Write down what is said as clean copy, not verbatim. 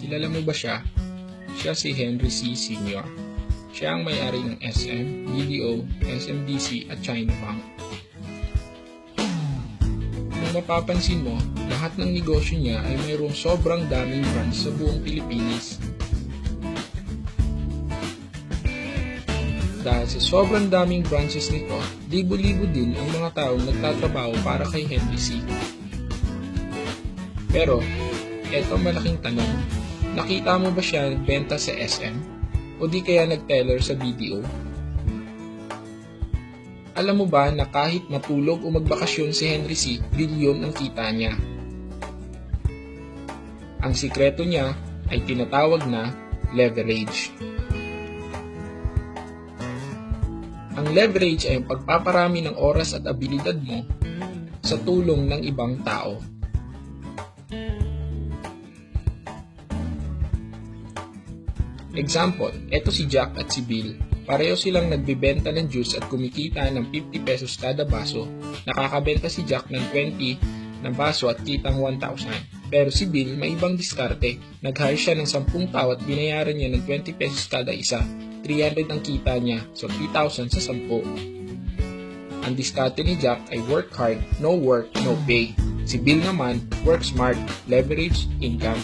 Kilala mo ba siya? Siya si Henry C. Sr. Siya ang may-ari ng SM, BDO, SMDC at China Bank. Kung mapapansin mo, lahat ng negosyo niya ay mayroong sobrang daming branch sa buong Pilipinas. Dahil sa sobrang daming branches nito, libo-libo din ang mga taong nagtatrabaho para kay Henry C. Pero, eto malaking tanong, nakita mo ba siya benta sa SM? O di kaya nag-teller sa BDO? Alam mo ba na kahit matulog o magbakasyon si Henry C, bilyon ang kita niya? Ang sikreto niya ay tinatawag na leverage. Ang leverage ay ang pagpaparami ng oras at abilidad mo sa tulong ng ibang tao. Example, eto si Jack at si Bill. Pareho silang nagbebenta ng juice at kumikita ng 50 pesos kada baso. Nakakabenta si Jack ng 20 ng baso at kitang 1,000. Pero si Bill may ibang diskarte. Nag-hire siya ng 10 tao at binayaran niya ng 20 pesos kada isa. 300 ang kita niya, so 3,000 sa 10. Ang diskarte ni Jack ay work hard, no work, no pay. Si Bill naman, work smart, leverage, income.